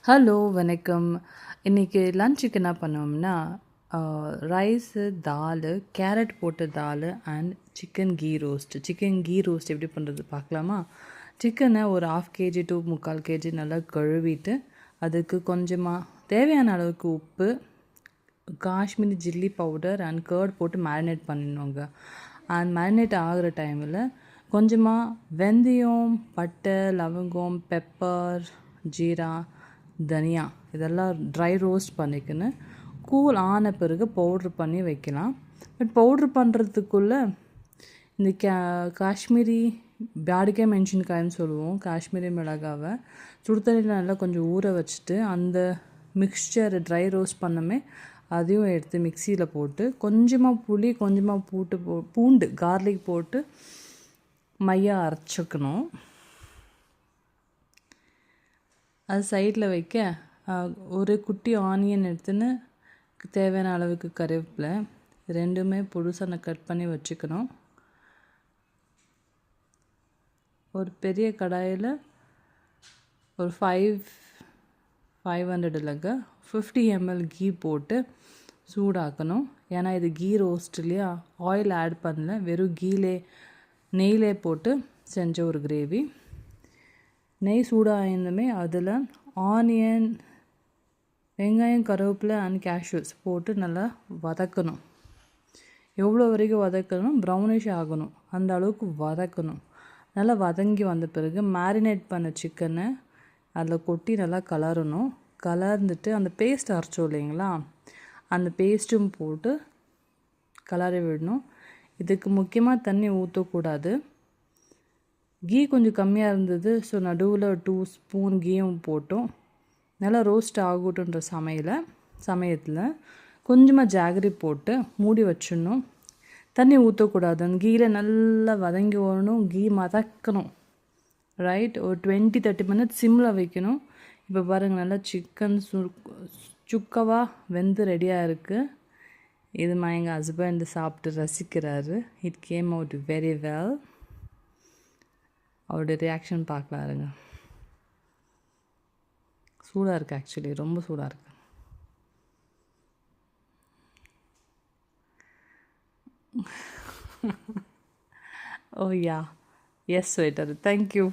Hello வணக்கம். இன்றைக்கி லன்ச்சுக்கு என்ன பண்ணோம்னா ரைஸு, தால், கேரட் போட்ட தால் அண்ட் சிக்கன் கீ ரோஸ்ட் எப்படி பண்ணுறது பார்க்கலாமா? சிக்கனை ஒரு 1/2 kg to 3/4 kg நல்லா கழுவிட்டு அதுக்கு கொஞ்சமாக தேவையான அளவுக்கு உப்பு, Kashmiri chilli powder and curd போட்டு மேரினேட் பண்ணிடணுங்க. அண்ட் மேரினேட் ஆகிற டைமில் கொஞ்சமாக வெந்தயம், பட்டை, லவங்கம், பெப்பர், ஜீரா, தனியா இதெல்லாம் ட்ரை ரோஸ்ட் பண்ணிக்கின்னு கூல் ஆன பிறகு பவுட்ரு பண்ணி வைக்கலாம். பட் பவுட்ரு பண்ணுறதுக்குள்ளே இந்த காஷ்மீரி பேடிக்காய் மென்ஷன்காய்ன்னு சொல்லுவோம், காஷ்மீரி மிளகாவை சுடு தண்ணியில் நல்லா கொஞ்சம் ஊற வச்சுட்டு அந்த மிக்சர் ட்ரை ரோஸ்ட் பண்ணமே அதையும் எடுத்து மிக்சியில் போட்டு கொஞ்சமாக புளி, கொஞ்சமாக பூண்டு கார்லிக் போட்டு மையாக அரைச்சிக்கணும். அது சைடில் வைக்க ஒரு குட்டி ஆனியன் எடுத்துன்னு தேவையான அளவுக்கு கருவேப்பிலை ரெண்டுமே பொடுசாக கட் பண்ணி வச்சுக்கணும். ஒரு பெரிய கடாயில் ஒரு 500 இல்லைங்க 50 ml கீ போட்டு சூடாக்கணும். ஏன்னா இது கீ ரோஸ்ட் இல்லையா, ஆயில் ஆட் பண்ணல, வெறும் நெய்யிலே போட்டு செஞ்ச ஒரு கிரேவி. நெய் சூடாயிருந்துமே அதில் ஆனியன், வெங்காயம், கருவேப்பிலை அண்ட் கேஷ்யூஸ் போட்டு நல்லா வதக்கணும். எவ்வளோ வரைக்கும் வதக்கணும்? ப்ரௌனிஷ் ஆகணும், அந்த அளவுக்கு வதக்கணும். நல்லா வதங்கி வந்த பிறகு மேரினேட் பண்ண சிக்கனை அதில் கொட்டி நல்லா கலர்ந்துட்டு அந்த பேஸ்ட் அரைச்சோம் இல்லைங்களா, அந்த பேஸ்ட்டும் போட்டு கலரி விடணும். இதுக்கு முக்கியமாக தண்ணி ஊற்றக்கூடாது. கீ கொஞ்சம் கம்மியாக இருந்தது, ஸோ நடுவில் 2 ஸ்பூன் கீயும் போட்டோம். நல்லா ரோஸ்ட் ஆகட்டுன்ற சமயத்தில் கொஞ்சமாக ஜாகரி போட்டு மூடி வச்சிடணும். தண்ணி ஊற்றக்கூடாது. அந்த கீயில் நல்லா வதங்கி வரணும், கீ மதக்கணும். ரைட், ஒரு 20-30 மினிட்ஸ் சிம்மில் வைக்கணும். இப்போ பாருங்கள், நல்லா சிக்கன் சுக்கவாக வெந்து ரெடியாக இருக்குது. இது எங்கள் ஹஸ்பண்ட் சாப்பிட்டு ரசிக்கிறாரு. It came out very well. அவருடைய ரியாக்ஷன் பார்க்கலாம் இருங்க. சூடாக இருக்குது, ஆக்சுவலி ரொம்ப சூடாக இருக்குது. Oh yeah, yes sweater, thank you.